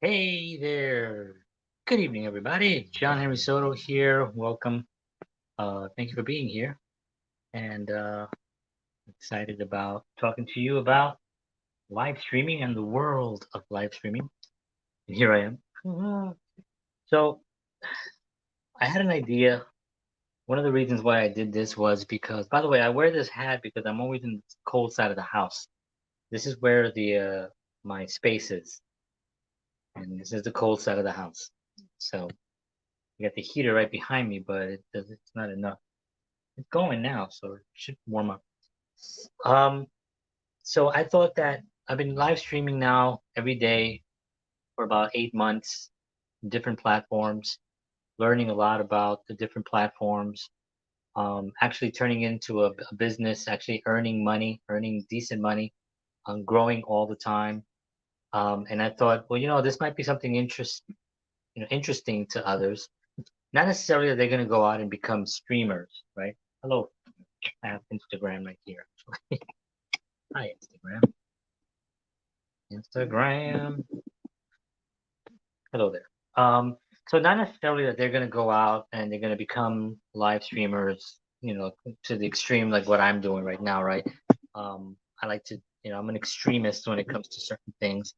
Hey there. Good evening, everybody. John Henry Soto here. Welcome. Thank you for being here. And excited about talking to you about live streaming and the world of live streaming. And here I am. So I had an idea. One of the reasons why I did this was because, by the way, I wear this hat because I'm always in the cold side of the house. This is where the my space is, and this is the cold side of the house. So you got the heater right behind me, but it's not enough. It's going now, so it should warm up. Um, so I thought that I've been live streaming now every day for about 8 months, different platforms, learning a lot about the different platforms, actually turning into a business, actually earning money, earning decent money, growing all the time. And I thought, well, this might be something interesting to others. Not necessarily that they're going to go out and become streamers, right? Hello, I have Instagram right here. Hi, Instagram. Instagram. Hello there. So not necessarily that they're going to go out and they're going to become live streamers, to the extreme like what I'm doing right now, right? I like to, I'm an extremist when it comes to certain things.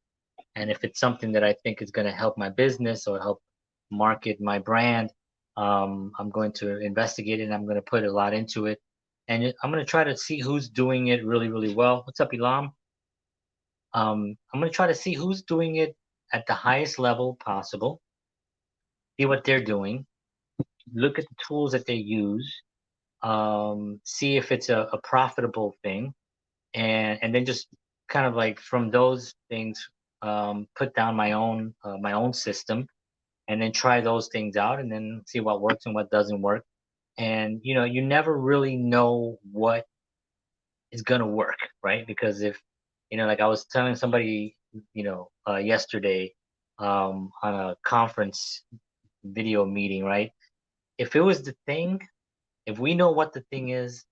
And if it's something that I think is going to help my business or help market my brand, I'm going to investigate it and I'm going to put a lot into it. And I'm going to try to see who's doing it really, really well. What's up, Elam? I'm going to try to see who's doing it at the highest level possible, see what they're doing, look at the tools that they use, see if it's a profitable thing, and then just kind of like from those things, put down my own system, and then try those things out, and then see what works and what doesn't work. And you never really know what is gonna work, right? Because if like I was telling somebody, yesterday, on a conference video meeting, right? If it was the thing, if we know what the thing is,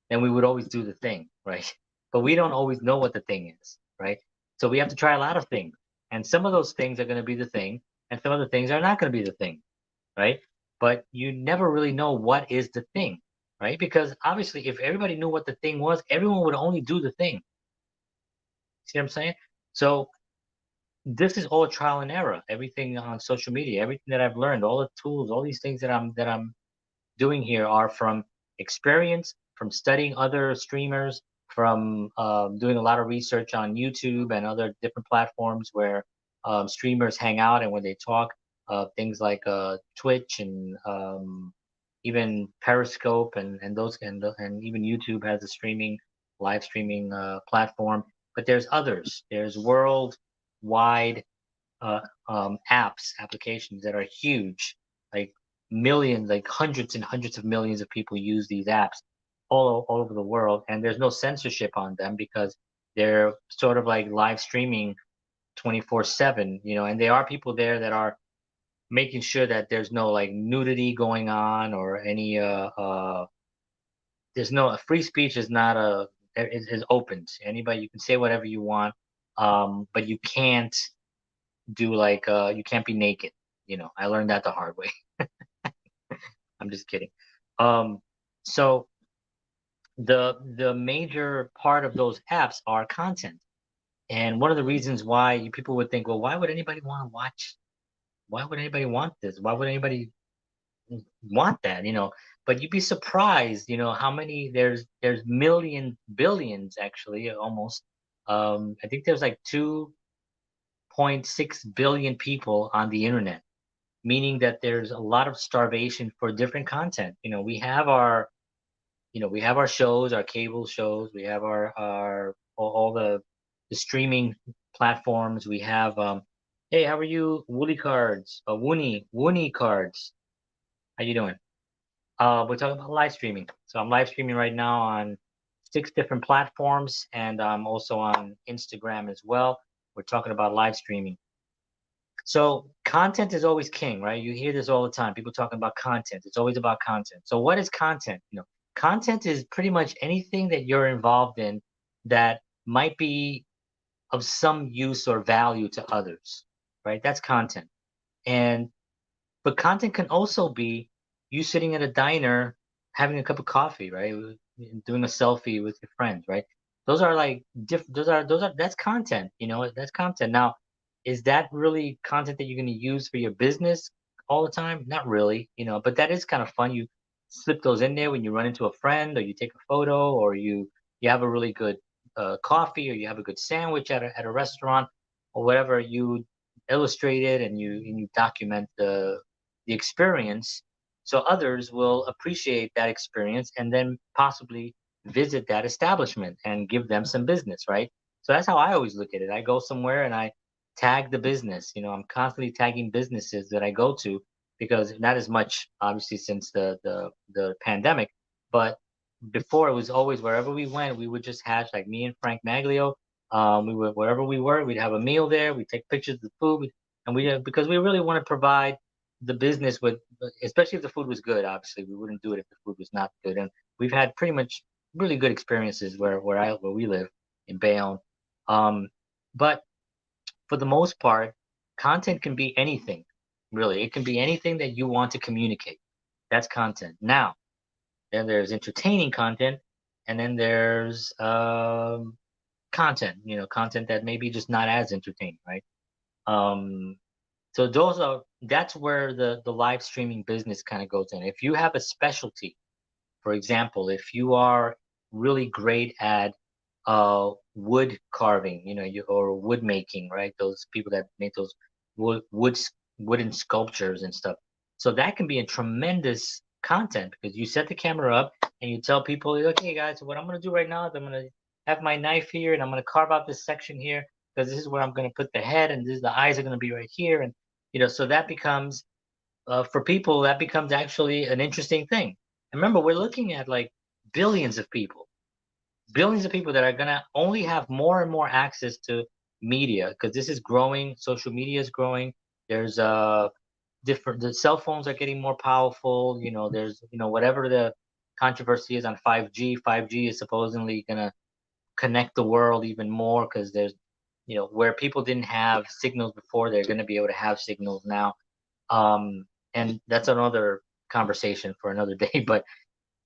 then we would always do the thing, right? But we don't always know what the thing is, right? So we have to try a lot of things. And some of those things are going to be the thing, and some of the things are not going to be the thing, right? But you never really know what is the thing, right? Because obviously, if everybody knew what the thing was, everyone would only do the thing. See what I'm saying? So this is all trial and error. Everything on social media, everything that I've learned, all the tools, all these things that I'm doing here are from experience, from studying other streamers, from doing a lot of research on YouTube and other different platforms where streamers hang out and when they talk, things like Twitch and even Periscope and those and even YouTube has a live streaming platform. But there's others. There's worldwide uh, applications that are huge, like millions, like hundreds and hundreds of millions of people use these apps all over the world, and there's no censorship on them because they're sort of like live streaming 24/7, and there are people there that are making sure that there's no like nudity going on or any there's no free speech is not is open to anybody. You can say whatever you want, but you can't do like you can't be naked. I learned that the hard way. I'm just kidding. Um, so the major part of those apps are content. And one of the reasons why people would think, well, why would anybody want to watch? Why would anybody want this? Why would anybody want that? But you'd be surprised, how many there's millions, billions actually, almost. I think there's like 2.6 billion people on the internet, meaning that there's a lot of starvation for different content. We have our shows, our cable shows, we have our all the streaming platforms. We have hey, how are you? Woolly cards, Woonie cards. How you doing? We're talking about live streaming. So I'm live streaming right now on 6 different platforms, and I'm also on Instagram as well. We're talking about live streaming. So content is always king, right? You hear this all the time. People talking about content. It's always about content. So what is content? Content is pretty much anything that you're involved in that might be of some use or value to others. right? That's content. And but content can also be you sitting at a diner having a cup of coffee, right? Doing a selfie with your friends, right? Those are like those are that's content, that's content. Now, is that really content that you're going to use for your business all the time? Not really, but that is kind of fun. You slip those in there when you run into a friend or you take a photo or you have a really good coffee or you have a good sandwich at a restaurant or whatever. You illustrate it and you document the experience so others will appreciate that experience and then possibly visit that establishment and give them some business, right? So that's how I always look at it. I go somewhere and I tag the business. I'm constantly tagging businesses that I go to because not as much obviously since the pandemic, but before it was always wherever we went, we would just hash like me and Frank Maglio. We would wherever we were, we'd have a meal there. We'd take pictures of the food, and we because we really want to provide the business with, especially if the food was good. Obviously, we wouldn't do it if the food was not good. And we've had pretty much really good experiences where we live in Bayonne. But for the most part, content can be anything. Really, it can be anything that you want to communicate. That's content. Now, then there's entertaining content, and then there's content. Content that maybe just not as entertaining, right? Um, so that's where the live streaming business kind of goes in. If you have a specialty, for example, if you are really great at wood carving, or wood making, right? Those people that make those wooden sculptures and stuff. So that can be a tremendous content because you set the camera up and you tell people, okay, guys, what I'm gonna do right now is I'm gonna have my knife here and I'm gonna carve out this section here because this is where I'm gonna put the head and the eyes are gonna be right here, and so that becomes for people, that becomes actually an interesting thing. And remember, we're looking at like billions of people, billions of people that are going to only have more and more access to media because this is growing. Social media is growing. There's the cell phones are getting more powerful. There's whatever the controversy is on 5G. 5G is supposedly going to connect the world even more because there's where people didn't have signals before, they're going to be able to have signals now. And that's another conversation for another day. But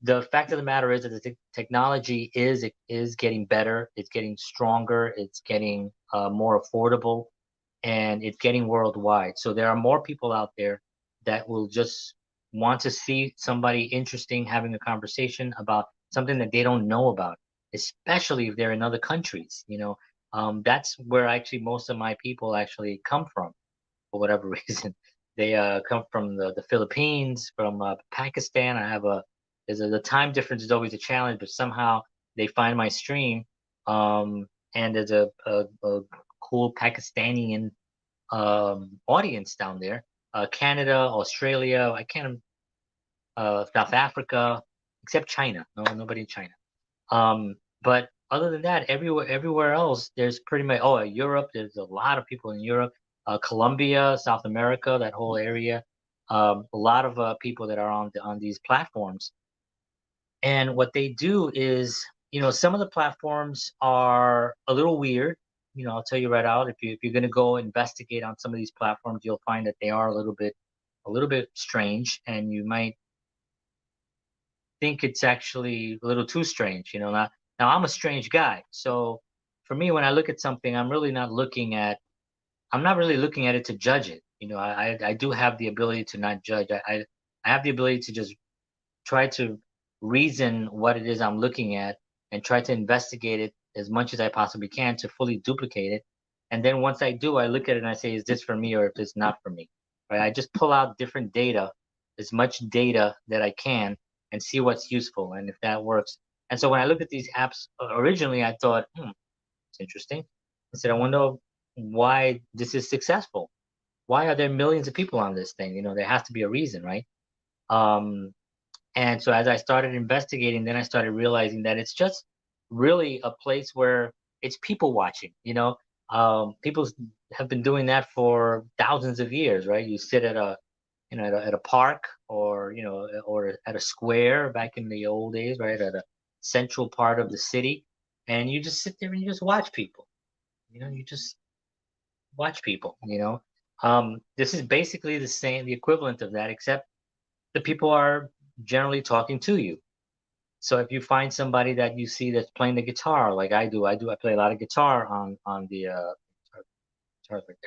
the fact of the matter is that the technology is getting better. It's getting stronger. It's getting more affordable, and it's getting worldwide. So there are more people out there that will just want to see somebody interesting having a conversation about something that they don't know about, especially if they're in other countries. That's where actually most of my people actually come from for whatever reason. They come from the Philippines, from Pakistan. The time difference is always a challenge, but somehow they find my stream. And there's a cool Pakistani audience down there. Canada, Australia, I can't, South Africa, except China. No, nobody in China. But other than that, everywhere else, there's pretty much, Europe, there's a lot of people in Europe, Colombia, South America, that whole area, a lot of people that are on these platforms. And what they do is, some of the platforms are a little weird. I'll tell you right out, if you're going to go investigate on some of these platforms, you'll find that they are a little bit strange, and you might think it's actually a little too strange. Now I'm a strange guy, so for me, when I look at something, I'm not really looking at it to judge it. I do have the ability to not judge. I have the ability to just try to reason what it is I'm looking at and try to investigate it as much as I possibly can to fully duplicate it. And then once I do, I look at it and I say, is this for me or if it's not for me? Right? I just pull out different data, as much data that I can, and see what's useful and if that works. And so when I look at these apps, originally I thought, it's interesting. I said, I wonder why this is successful. Why are there millions of people on this thing? There has to be a reason, right? Um, and so as I started investigating, then I started realizing that it's just really a place where it's people watching. People have been doing that for thousands of years, right? You sit at a park, or at a square back in the old days, right? At a central part of the city, and you just sit there and you just watch people. You just watch people. This is basically the equivalent of that, except the people are generally talking to you. So if you find somebody that you see that's playing the guitar, like I play a lot of guitar on the guitar's right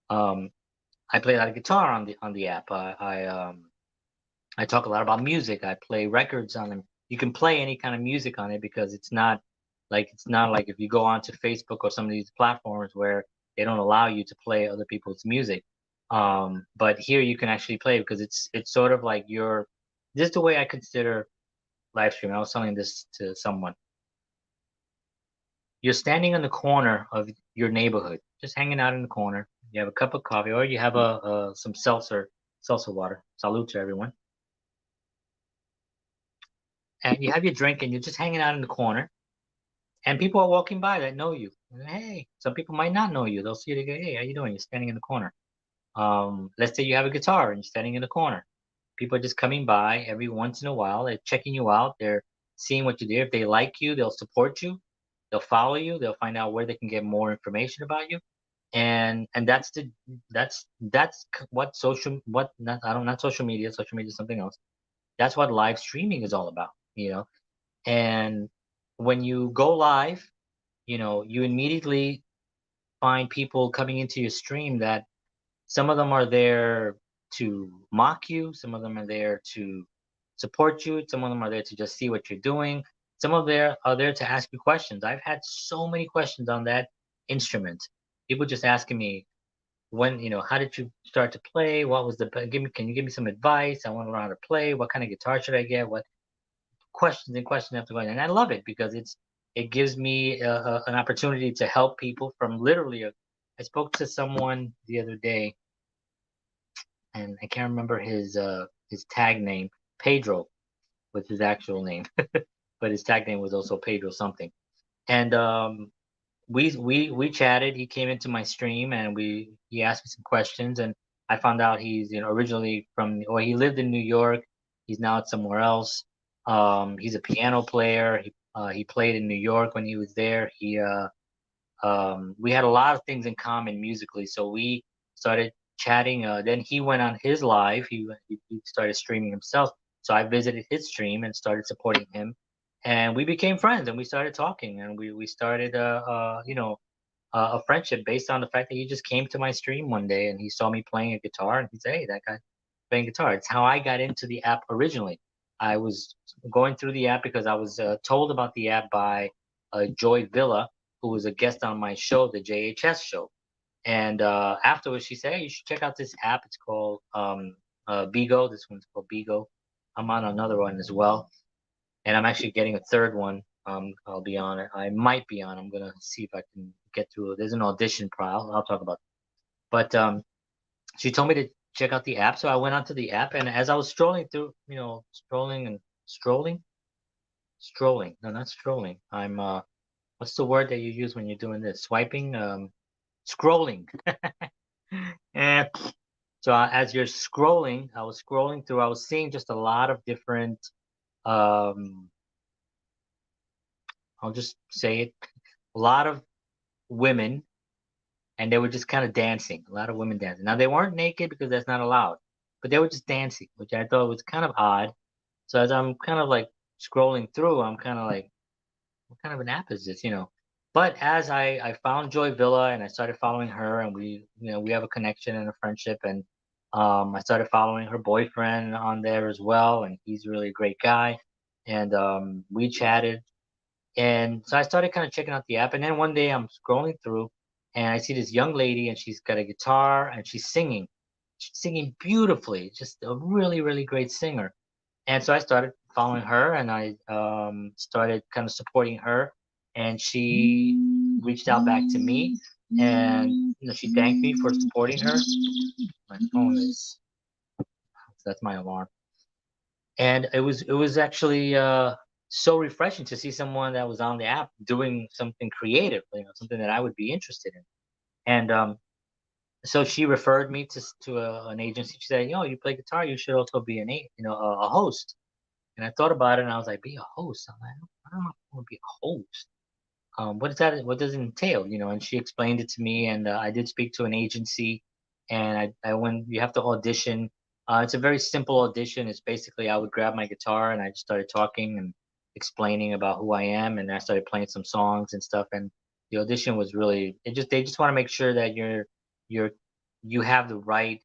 there. I play a lot of guitar on the app. I talk a lot about music. I play records on them. You can play any kind of music on it because it's not like if you go onto Facebook or some of these platforms where they don't allow you to play other people's music. But here you can actually play because it's sort of like this is the way I consider live streaming. I was telling this to someone. You're standing in the corner of your neighborhood, just hanging out in the corner. You have a cup of coffee, or you have some seltzer water. Salute to everyone. And you have your drink, and you're just hanging out in the corner. And people are walking by that know you. And, hey, some people might not know you. They'll see you. They go, "Hey, how you doing?" You're standing in the corner. Let's say you have a guitar and you're standing in the corner. People are just coming by every once in a while. They're checking you out. They're seeing what you do. If they like you, they'll support you. They'll follow you. They'll find out where they can get more information about you. And that's what social what not I don't not social media. Social media is something else. That's what live streaming is all about. And when you go live, you immediately find people coming into your stream that some of them are there to mock you, some of them are there to support you, some of them are there to just see what you're doing. Some of them are there to ask you questions. I've had so many questions on that instrument. People just asking me how did you start to play? What was can you give me some advice? I want to learn how to play. What kind of guitar should I get? What questions and questions after going, and I love it because it gives me an opportunity to help people from literally. I spoke to someone the other day, and I can't remember his tag name. Pedro was his actual name, but his tag name was also Pedro something. And we chatted. He came into my stream, and he asked me some questions, and I found out he's originally or he lived in New York. He's now somewhere else. He's a piano player. He played in New York when he was there. We had a lot of things in common musically, so we started chatting. Then he went on his live. He started streaming himself. So I visited his stream and started supporting him, and we became friends. And we started talking, and we started a friendship based on the fact that he just came to my stream one day and he saw me playing a guitar, and he said, "Hey, that guy playing guitar." It's how I got into the app originally. I was going through the app because I was told about the app by Joy Villa, who was a guest on my show, the JHS show. And afterwards, she said, "Hey, you should check out this app. It's called Bigo. This one's called Bigo. I'm on another one as well, and I'm actually getting a third one. I'll be on it. I might be on. I'm gonna see if I can get through it. There's an audition trial. I'll talk about it. But she told me to check out the app, so I went onto the app, and as I was strolling through, strolling and strolling. No, not strolling. I'm what's the word that you use when you're doing this? Swiping, scrolling. And so as you're scrolling, I was scrolling through. I was seeing just a lot of different. Um, I'll just say it. A lot of women, and they were just kind of dancing. A lot of women dancing. Now they weren't naked because that's not allowed, but they were just dancing, which I thought was kind of odd. So as I'm kind of like scrolling through, I'm kind of like, what kind of an app is this? But as I found Joy Villa and I started following her, and we have a connection and a friendship, and I started following her boyfriend on there as well, and he's really a great guy, and we chatted, and so I started kind of checking out the app, and then one day I'm scrolling through, and I see this young lady, and she's got a guitar and she's singing beautifully, just a really really great singer, and so I started following her, and I started kind of supporting her, and she reached out back to me, and she thanked me for supporting her. My phone is That's my alarm, and it was actually so refreshing to see someone that was on the app doing something creative, something that I would be interested in, and so she referred me to an agency. She said, you play guitar, you should also be a host. And I thought about it, and I was like, be a host. I'm like, I don't know if I want to be a host. What is that? What does it entail? And she explained it to me, and I did speak to an agency, and I went. You have to audition. It's a very simple audition. It's basically I would grab my guitar and I just started talking and explaining about who I am, and I started playing some songs and stuff. And the audition was really it just they just want to make sure that you're you have the right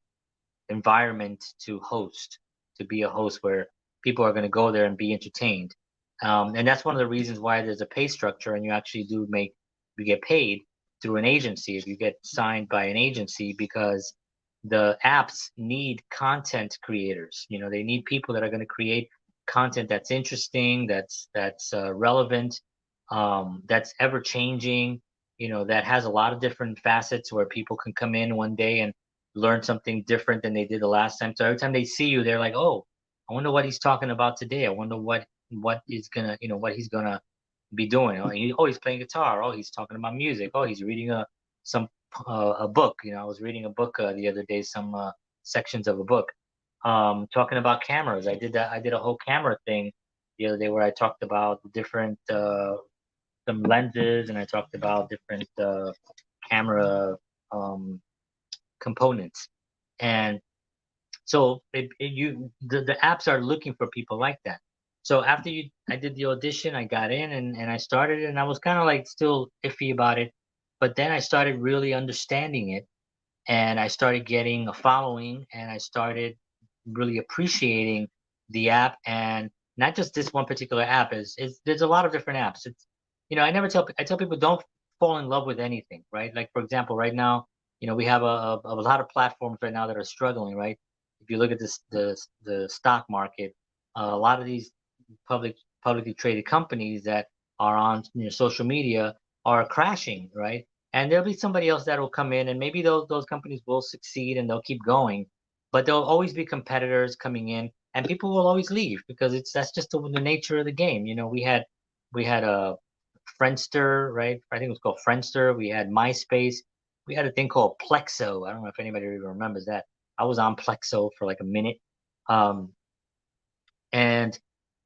environment to host, to be a host where people are going to go there and be entertained. And that's one of the reasons why there's a pay structure, and you get paid through an agency if you get signed by an agency, because the apps need content creators. You know, they need people that are going to create content that's interesting, that's relevant, that's ever changing. You know, that has a lot of different facets where people can come in one day and learn something different than they did the last time. So every time they see you, they're like, "Oh, I wonder what he's talking about today. I wonder what is gonna, what he's gonna be doing. Oh, he's playing guitar. Oh, he's talking about music. Oh, he's reading some a book. You know, I was reading a book the other day, some sections of a book, talking about cameras. I did that. I did a whole camera thing the other day where I talked about different some lenses, and I talked about different camera um, components. And so the apps are looking for people like that. So I did the audition, I got in and I started, and I was kind of like still iffy about it, but then I started really understanding it, and I started getting a following, and I started really appreciating the app. And not just this one particular app, is there's a lot of different apps. It's I tell people don't fall in love with anything, right? Like for example, right now, we have a lot of platforms right now that are struggling, right? If you look at the stock market, a lot of these public publicly traded companies that are on social media are crashing, right? And there'll be somebody else that will come in, and maybe those companies will succeed and they'll keep going, but there'll always be competitors coming in, and people will always leave because that's just the nature of the game. We had a Friendster, right? I think it was called Friendster. We had MySpace. We had a thing called Plexo. I don't know if anybody even remembers that. I was on Plexo for like a minute. Um, and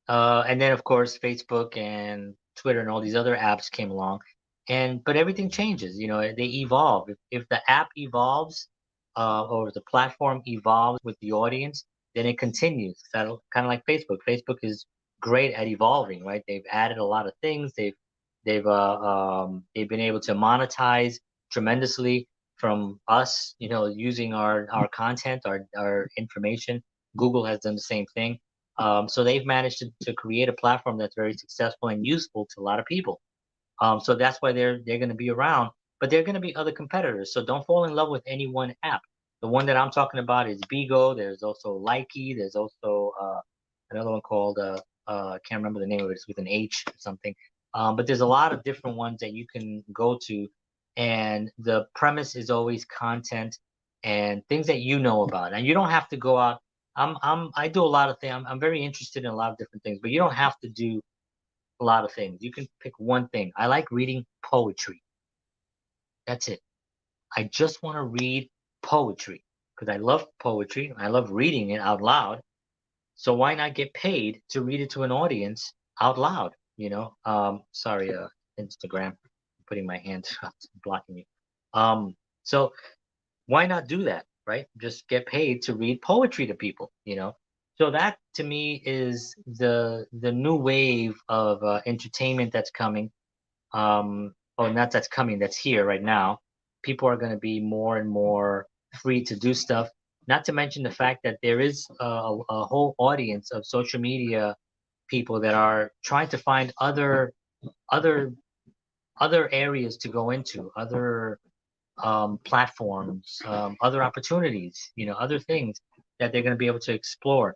and then of course Facebook and Twitter and all these other apps came along, but everything changes. They evolve. If the app evolves, or the platform evolves with the audience, then it continues. That'll kind of like Facebook. Facebook is great at evolving, right? They've added a lot of things. They've been able to monetize tremendously from us, using our content, our information. Google has done the same thing. So they've managed to create a platform that's very successful and useful to a lot of people. So that's why they're going to be around, but they're going to be other competitors. So don't fall in love with any one app. The one that I'm talking about is Bigo. There's also Likey. There's also another one called I can't remember the name of it. It's with an H or something. But there's a lot of different ones that you can go to, and the premise is always content and things that you know about. And you don't have to go out. I do a lot of things. I'm very interested in a lot of different things, but you don't have to do a lot of things. You can pick one thing. I like reading poetry. That's it. I just want to read poetry because I love poetry. I love reading it out loud. So why not get paid to read it to an audience out loud? Sorry, Instagram, I'm putting my hand blocking you. So why not do that, right? Just get paid to read poetry to people. So that to me is the new wave of entertainment that's coming. Or not that's coming, that's here right now. People are going to be more and more free to do stuff. Not to mention the fact that there is a whole audience of social media people that are trying to find other other areas to go into, other platforms, other opportunities, other things that they're going to be able to explore.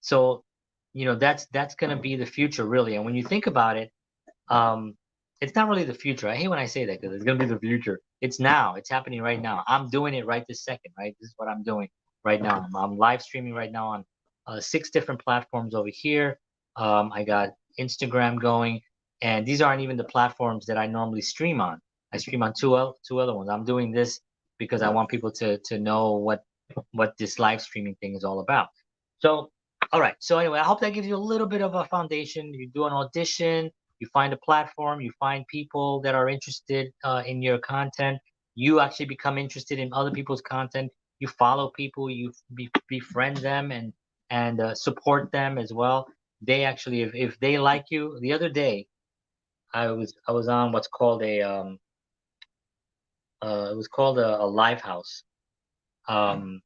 So, that's going to be the future, really. And when you think about it, um, it's not really the future. I hate when I say that because it's going to be the future. It's now. It's happening right now. I'm doing it right this second, right? This is what I'm doing right now. I'm live streaming right now on 6 different platforms over here. I got Instagram going, and these aren't even the platforms that I normally stream on. I stream on two other ones. I'm doing this because I want people to know what this live streaming thing is all about. So, all right. So anyway, I hope that gives you a little bit of a foundation. You do an audition, you find a platform, you find people that are interested in your content, you actually become interested in other people's content. You follow people, you befriend them, and support them as well. They actually, if they like you, the other day I was on what's called a it was called a live house. Um,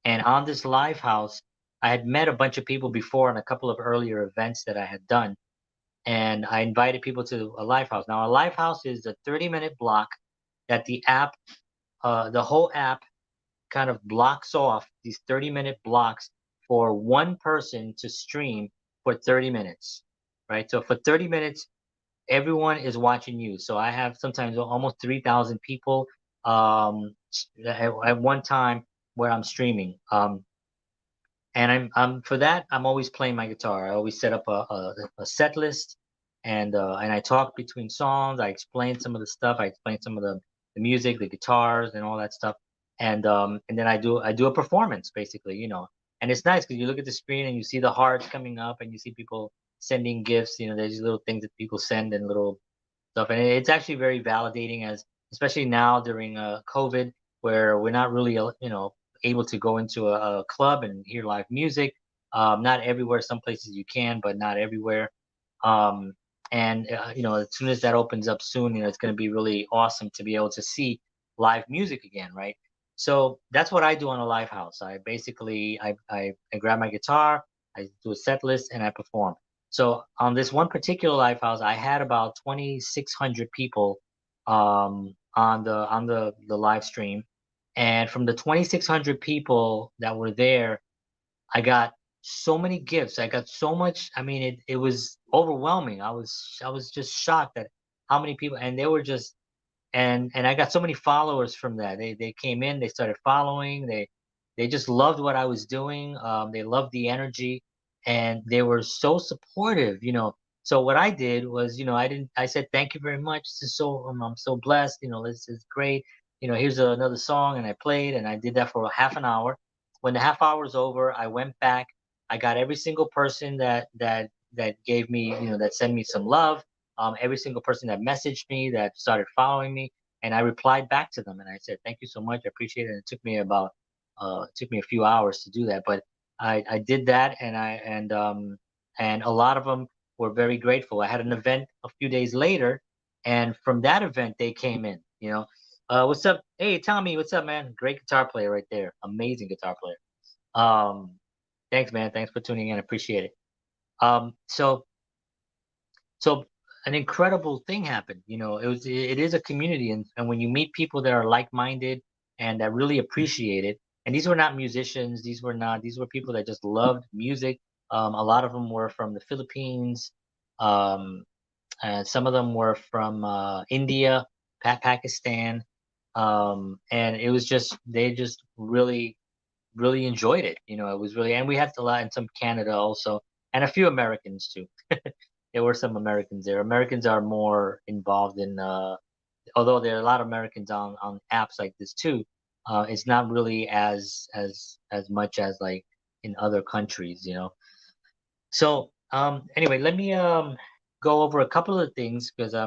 and on this live house, I had met a bunch of people before in a couple of earlier events that I had done, and I invited people to a live house. Now, a live house is a 30-minute block that the whole app kind of blocks off these 30-minute blocks for one person to stream for 30 minutes, right? So for 30 minutes, everyone is watching you. So I have sometimes almost 3,000 people at one time where I'm streaming. And I'm for that I'm always playing my guitar. I always set up a set list, and I talk between songs. I explain some of the stuff. I explain some of the music, the guitars, and all that stuff. And then I do a performance basically, And it's nice because you look at the screen and you see the hearts coming up, and you see people sending gifts. There's these little things that people send and little stuff, and it's actually very validating, as especially now during COVID, where we're not really able to go into a club and hear live music. Not everywhere. Some places you can, but not everywhere. Um, and as soon as that opens up soon, it's going to be really awesome to be able to see live music again, right? So that's what I do on a live house. I basically I grab my guitar, I do a set list, and I perform. So on this one particular live house, I had about 2,600 people on the live stream, and from the 2,600 people that were there, I got so many gifts. I got so much. I mean, it was overwhelming. I was just shocked at how many people, and they were just and I got so many followers from that. They came in, they started following, they just loved what I was doing. They loved the energy, and they were so supportive. So what I did was, I said thank you very much. This is so I'm so blessed. This is great. Here's another song, and I played, and I did that for a half an hour. When the half hour was over, I went back. I got every single person that gave me, that sent me some love, every single person that messaged me, that started following me, and I replied back to them, and I said, "Thank you so much, I appreciate it." And it took me a few hours to do that, but I did that, and a lot of them were very grateful. I had an event a few days later, and from that event they came in. What's up? Hey, Tommy, what's up, man? Great guitar player right there, amazing guitar player. Thanks, man. Thanks for tuning in. I appreciate it. So an incredible thing happened. It is a community, and when you meet people that are like-minded and that really appreciate it, and these were not musicians, these were people that just loved music. A lot of them were from the Philippines, um, and some of them were from India, Pakistan, and it was just they just really enjoyed it. It was really, and we had a lot in some Canada also, and a few Americans too. There were some Americans there. Americans are more involved in, although there are a lot of Americans on apps like this too. It's not really as much as like in other countries. So anyway, let me go over a couple of things because I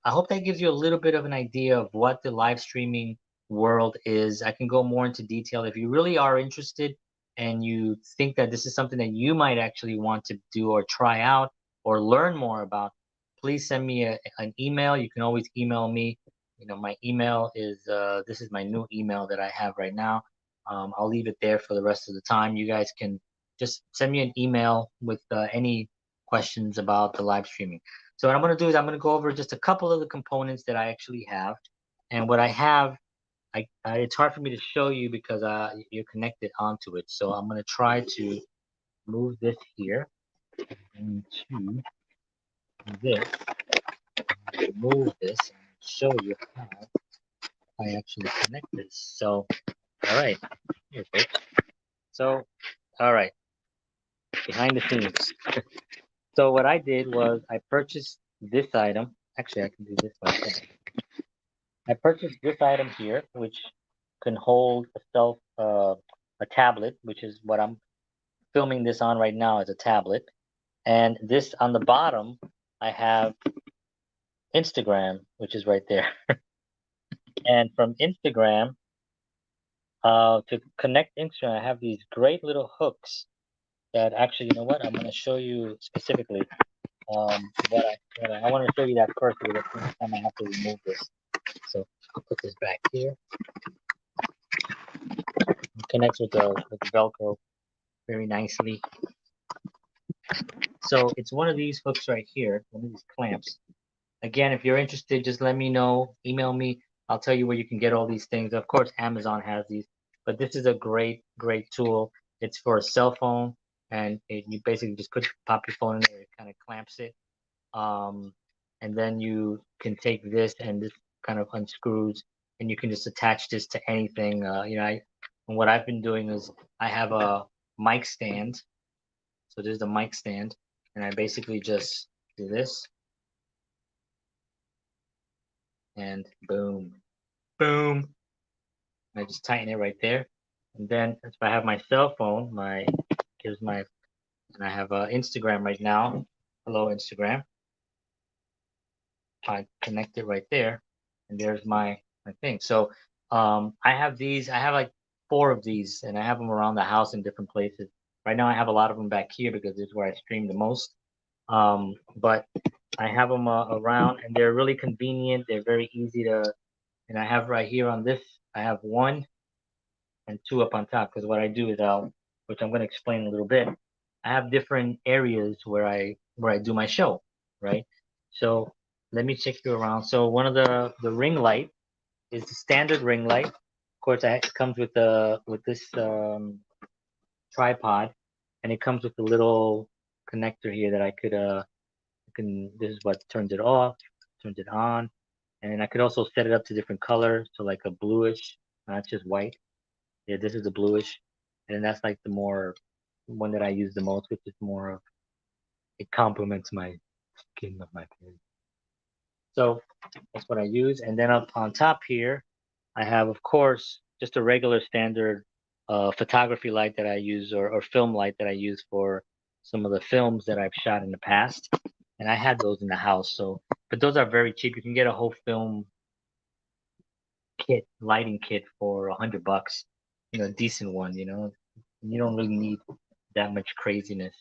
hope that gives you a little bit of an idea of what the live streaming world is. I can go more into detail if you really are interested and you think that this is something that you might actually want to do or try out or learn more about. Please send me an email. You can always email me. My email is this is my new email that I have right now. I'll leave it there for the rest of the time. You guys can just send me an email with any questions about the live streaming. So what I'm going to do is I'm going to go over just a couple of the components that I actually have. And what I have, it's hard for me to show you because you're connected onto it. So I'm going to try to move this here into this, move this, and show you how I actually connect this. So, all right, here, folks. So, all right, behind the scenes. So what I did was I purchased this item. Actually, I can do this myself. I purchased this item here, which can hold a tablet, which is what I'm filming this on right now as a tablet. And this on the bottom, I have Instagram, which is right there. And from Instagram, to connect Instagram, I have these great little hooks that actually, you know what? I'm going to show you specifically I want to show you that first because that's the next time I have to remove this. So I'll put this back here. It connects with the Velcro very nicely. So it's one of these hooks right here, one of these clamps. Again, if you're interested, just let me know. Email me. I'll tell you where you can get all these things. Of course, Amazon has these, but this is a great, great tool. It's for a cell phone, and you basically just pop your phone in there. It kind of clamps it, and then you can take this and this kind of unscrews, and you can just attach this to anything. And what I've been doing is I have a mic stand. So there's the mic stand, and I basically just do this, and boom, boom. I just tighten it right there. And then if I have my cell phone, and I have Instagram right now. Hello, Instagram. I connect it right there, and there's my thing. So I have these. I have like 4 of these, and I have them around the house in different places. Right now, I have a lot of them back here because this is where I stream the most. But I have them around, and they're really convenient. They're very easy to. And I have right here on this, I have 1 and 2 up on top because what I do is which I'm going to explain in a little bit. I have different areas where I do my show, right? So let me check you around. So one of the ring light is the standard ring light. Of course, it comes with this tripod, and it comes with a little connector here that I can. This is what turns it off, turns it on, and then I could also set it up to different colors, so like a bluish, not just white. Yeah, this is the bluish, and that's like the more one that I use the most, which is more of it complements my skin of my face. So that's what I use, and then up on top here, I have, of course, just a regular standard photography light that I use, or film light that I use for some of the films that I've shot in the past, and I had those in the house. So, but those are very cheap. You can get a whole film lighting kit for $100. A decent one. You don't really need that much craziness.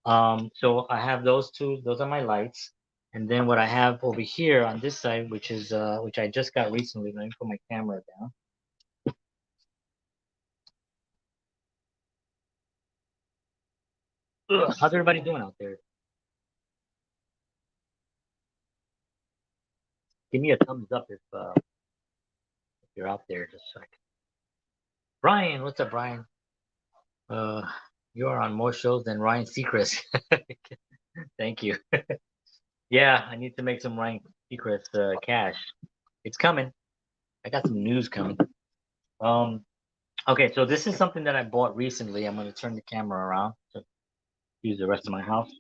So I have those two. Those are my lights. And then what I have over here on this side, which I just got recently. Let me put my camera down. Ugh, how's everybody doing out there? Give me a thumbs up if you're out there, just so I can. Brian, what's up, Brian? Uh, you are on more shows than Ryan Seacrest. Thank you. Yeah, I need to make some Ryan Seacrest cash. It's coming. I got some news coming. Um, okay, so this is something that I bought recently. I'm going to turn the camera around to use the rest of my house.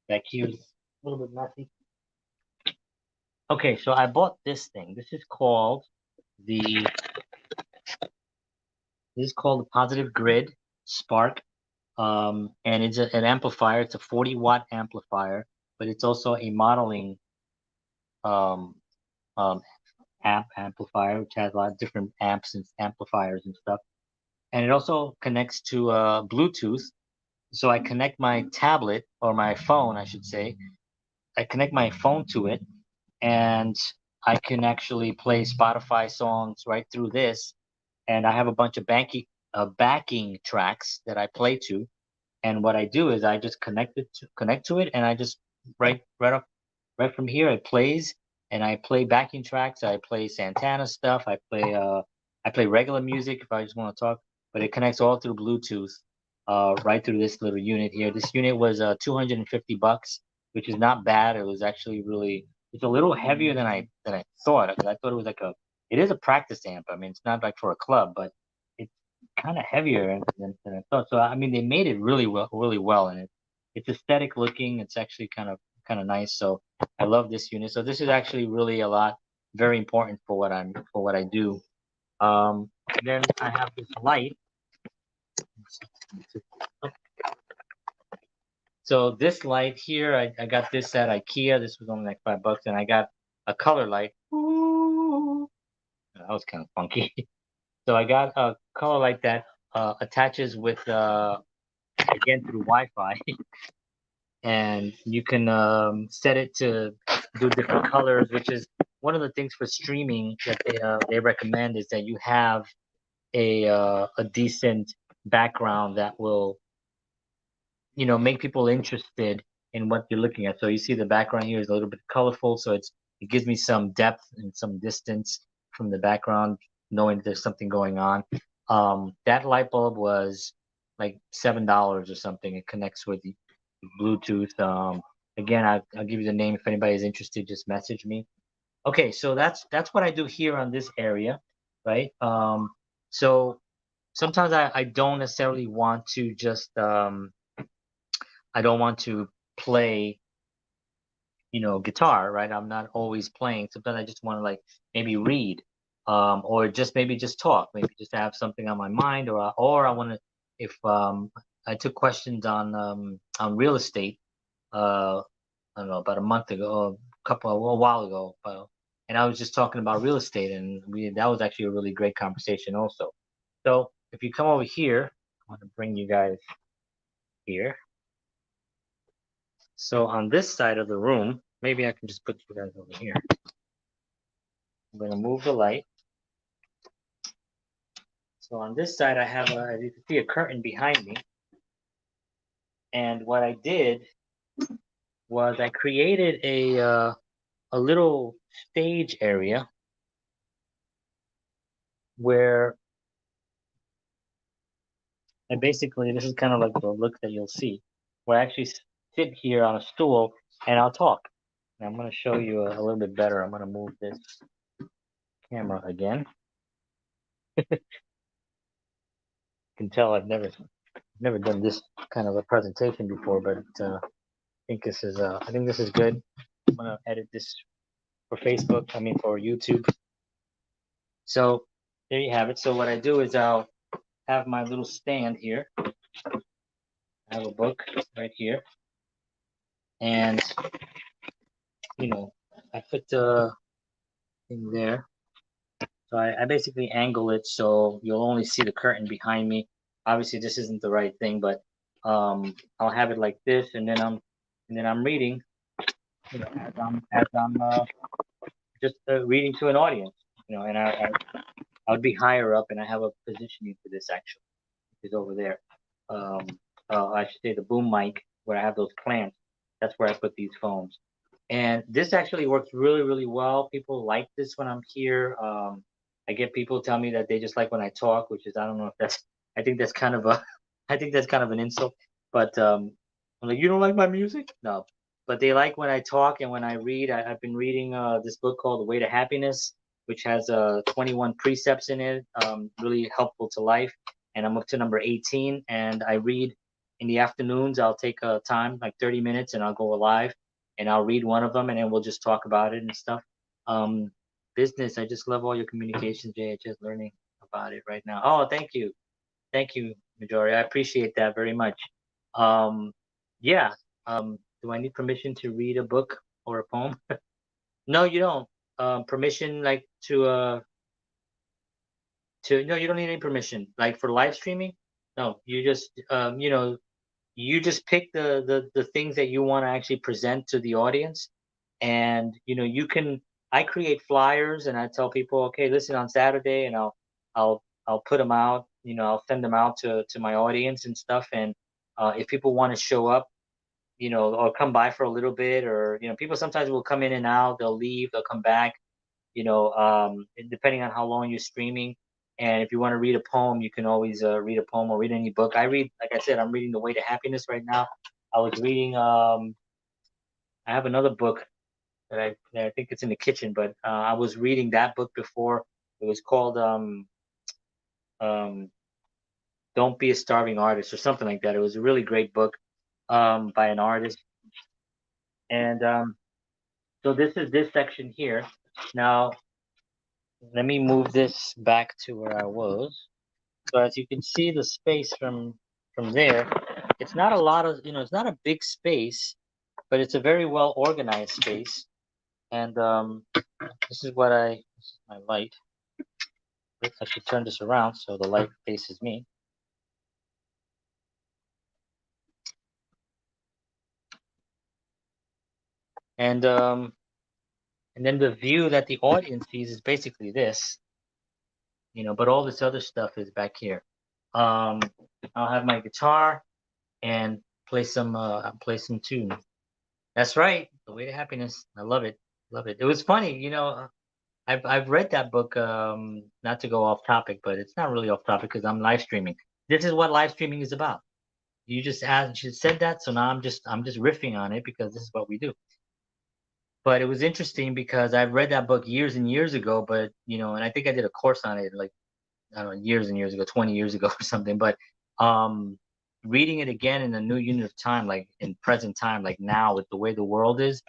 Back here is a little bit messy. Okay, so I bought this thing. The this is called the Positive Grid Spark. And it's an amplifier. It's a 40-watt amplifier, but it's also a modeling um, um, amplifier, which has a lot of different amps and amplifiers and stuff. And it also connects to Bluetooth. So I connect my tablet, or my phone, I should say. I connect my phone to it, and I can actually play Spotify songs right through this. And I have a bunch of backing tracks that I play to. And what I do is I just connect to it, and I just right from here it plays, and I play backing tracks. I play Santana stuff. I play regular music if I just want to talk, but it connects all through Bluetooth, right through this little unit here. This unit was $250, which is not bad. It was actually really. It's a little heavier than I thought. I thought it was like a. It is a practice amp. I mean, it's not like for a club, but it's kind of heavier than I thought. So I mean, they made it really well, and it's aesthetic looking. It's actually kind of nice. So I love this unit. So this is actually really very important for what I do. Then I have this light. So this light here, I got this at IKEA. This was only like $5, and I got a color light. Ooh, that was kind of funky. So I got a color like that, attaches with again through Wi-Fi, and you can set it to do different colors, which is one of the things for streaming that they recommend is that you have a decent background that will, you know, make people interested in what you're looking at. So you see the background here is a little bit colorful, so it gives me some depth and some distance from the background, knowing that there's something going on. That light bulb was like $7 or something. It connects with the Bluetooth. Again, I'll give you the name if anybody is interested. Just message me. Okay, so that's what I do here on this area, right? So sometimes I don't necessarily want to just I don't want to play, you know, guitar, right? I'm not always playing. Sometimes I just want to like maybe read, or just maybe just talk, maybe just have something on my mind, or I want to, if I took questions on real estate, I don't know, about a month ago, a while ago, and I was just talking about real estate, and that was actually a really great conversation also. So if you come over here, I want to bring you guys here. So on this side of the room, maybe I can just put you guys over here. I'm going to move the light. So on this side, I have, as you can see, a curtain behind me. And what I did was I created a little stage area where I basically, this is kind of like the look that you'll see, where I actually sit here on a stool and I'll talk. And I'm going to show you a little bit better. I'm going to move this camera again. You can tell I've never done this kind of a presentation before, but I think this is good. I'm gonna edit this for Facebook. I mean for YouTube. So there you have it. So what I do is I'll have my little stand here. I have a book right here, and you know I put the thing there. So I basically angle it so you'll only see the curtain behind me. Obviously, this isn't the right thing, but I'll have it like this, and then I'm reading, you know, as I'm just reading to an audience, you know, and I would be higher up, and I have a positioning for this actually, which is over there. Um, I should say the boom mic where I have those clamps. That's where I put these phones. And this actually works really, really well. People like this when I'm here. I get people tell me that they just like when I talk, which is I don't know if that's I think that's kind of a I think that's kind of an insult. But I'm like, you don't like my music? No. But they like when I talk and when I read. I've been reading this book called The Way to Happiness, which has 21 precepts in it, really helpful to life. And I'm up to number 18, and I read in the afternoons. I'll take a time, like 30 minutes, and I'll go live and I'll read one of them, and then we'll just talk about it and stuff. Um, Business, I just love all your communications, Jay. Just learning about it right now. Oh, thank you, Majori. I appreciate that very much. Yeah. Do I need permission to read a book or a poem? No, you don't. Permission like to no, you don't need any permission. Like for live streaming, no, you just you know, you just pick the things that you want to actually present to the audience, and you know you can I create flyers and I tell people, okay, listen, on Saturday, and I'll put them out, you know, I'll send them out to my audience and stuff. And if people want to show up, you know, or come by for a little bit, or you know, people sometimes will come in and out, they'll leave, they'll come back, you know, depending on how long you're streaming. And if you want to read a poem, you can always read a poem or read any book. I read, like I said, I'm reading The Way to Happiness right now. I was reading, I have another book that I think it's in the kitchen, but I was reading that book before. It was called um, Don't Be a Starving Artist or something like that. It was a really great book by an artist. And so this is this section here. Now, let me move this back to where I was. So as you can see the space from there, it's not a lot of, you know, it's not a big space, but it's a very well organized space. And this is my light. I should turn this around so the light faces me. And then the view that the audience sees is basically this, but all this other stuff is back here. Um, I'll have my guitar and play some tunes. That's right, The Way to Happiness. I love it. Love it. It was funny, I've read that book, not to go off topic, but it's not really off topic because I'm live streaming. This is what live streaming is about. You said that, so now I'm just riffing on it because this is what we do. But it was interesting because I've read that book years and years ago, but and I think I did a course on it like I don't know, years and years ago, 20 years ago or something. But um reading it again in a new unit of time, like in present time, like now with the way the world is,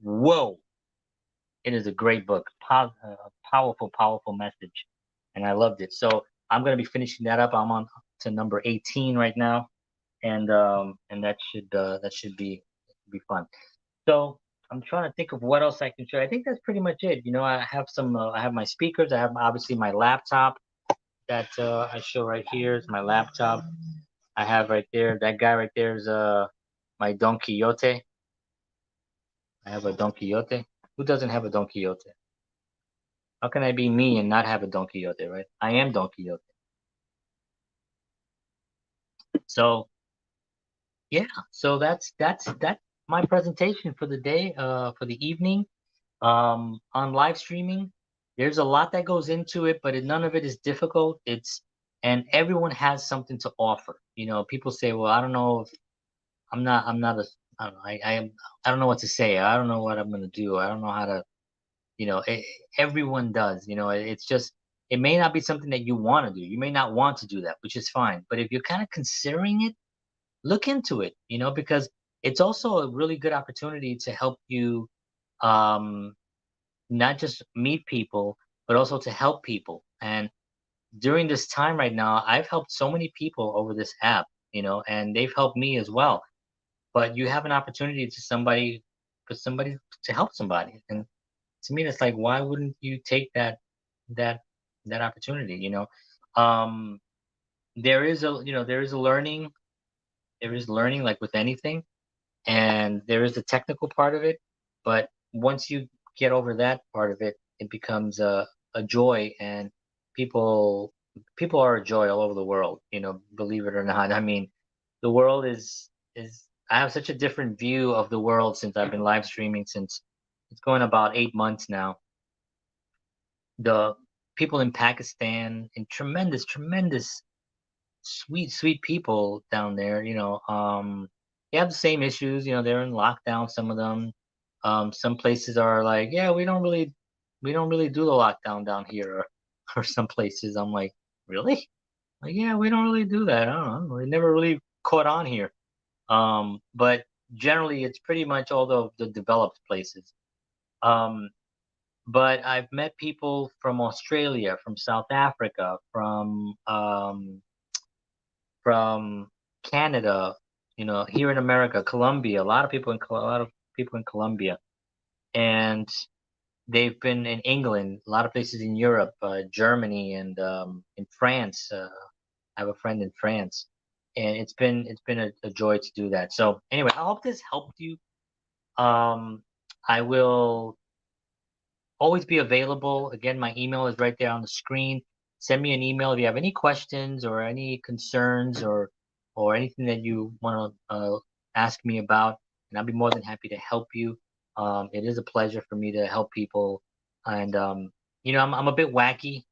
whoa, it is a great book. Powerful, powerful message. And I loved it. So I'm gonna be finishing that up. I'm on to number 18 right now. And that should be fun. So I'm trying to think of what else I can show. I think that's pretty much it. I have my speakers. I have obviously my laptop that I show right here. Is my laptop. I have right there. That guy right there is my Don Quixote. I have a Don Quixote. Who doesn't have a Don Quixote? How can I be me and not have a Don Quixote, right? I am Don Quixote. So yeah, so that's my presentation for the day, for the evening. On live streaming, there's a lot that goes into it, but none of it is difficult. And everyone has something to offer. People say, well, I don't know if I'm not a, I don't know, I don't know what to say. I don't know what I'm gonna do. I don't know how to, everyone does. It's just, it may not be something that you want to do. You may not want to do that, which is fine. But if you're kind of considering it, look into it, because it's also a really good opportunity to help you, um, not just meet people, but also to help people. And during this time right now, I've helped so many people over this app, and they've helped me as well. But you have an opportunity for somebody to help somebody. And to me, that's like, why wouldn't you take that that opportunity? Um, there is a learning, there is learning like with anything, and there is the technical part of it. But once you get over that part of it, it becomes a joy, and people people are a joy all over the world, believe it or not. I mean, the world is I have such a different view of the world since I've been live streaming, since it's going about 8 months now. The people in Pakistan, and tremendous sweet, sweet people down there. They have the same issues. They're in lockdown. Some of them. Some places are like, yeah, we don't really do the lockdown down here, or some places. I'm like, really? Like, yeah, we don't really do that. I don't know. It never really caught on here. But generally, it's pretty much all the developed places. Um, but I've met people from Australia, from South Africa, from Canada, here in America, Colombia, a lot of people in Colombia, and they've been in England, a lot of places in Europe, Germany, and in France. I have a friend in France, and it's been a joy to do that. So anyway, I hope this helped you. I will always be available. Again, my email is right there on the screen. Send me an email if you have any questions or any concerns, or anything that you want to ask me about, and I'll be more than happy to help you. It is a pleasure for me to help people, and I'm a bit wacky.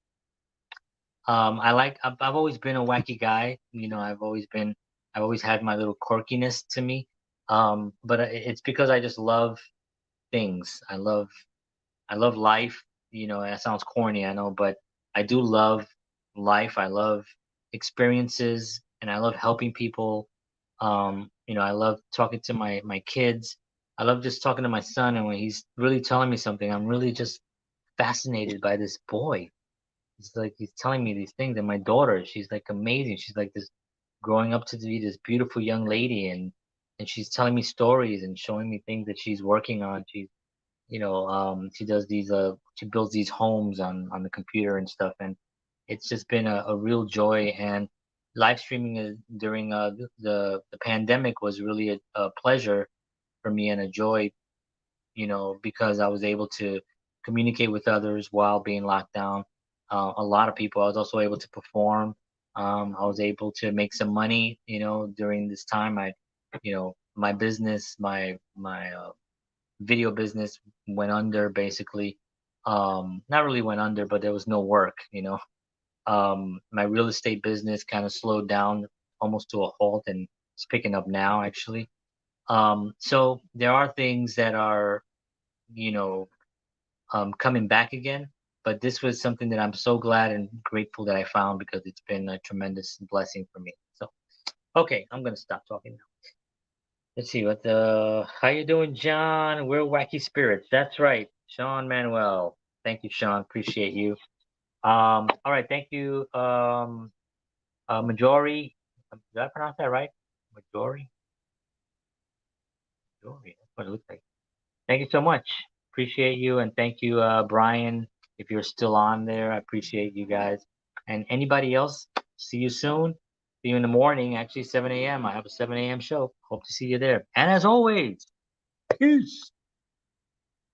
I've always been a wacky guy. I've always had my little quirkiness to me. But it's because I just love things. I love life. And that sounds corny, I know, but I do love life. I love experiences, and I love helping people. I love talking to my kids. I love just talking to my son, and when he's really telling me something, I'm really just fascinated by this boy. It's like he's telling me these things, and my daughter, she's like amazing. She's like this, growing up to be this beautiful young lady, and she's telling me stories and showing me things that she's working on. She does these she builds these homes on the computer and stuff, and it's just been a real joy. And live streaming during the pandemic was really a pleasure for me and a joy, because I was able to communicate with others while being locked down. A lot of people. I was also able to perform. I was able to make some money, during this time. My business, my video business went under basically. Not really went under, but there was no work. My real estate business kind of slowed down almost to a halt, and it's picking up now actually. So there are things that are, you know, coming back again. But this was something that I'm so glad and grateful that I found, because it's been a tremendous blessing for me. So, okay, I'm gonna stop talking now. Let's see what the how you doing, John? We're wacky spirits. That's right, Sean Manuel. Thank you, Sean. Appreciate you. All right, thank you, Majori. Did I pronounce that right? Majori, Majori. That's what it looks like. Thank you so much. Appreciate you, and thank you, Brian. If you're still on there, I appreciate you guys. And anybody else, see you soon. See you in the morning, actually 7 a.m. I have a 7 a.m. show. Hope to see you there. And as always, peace.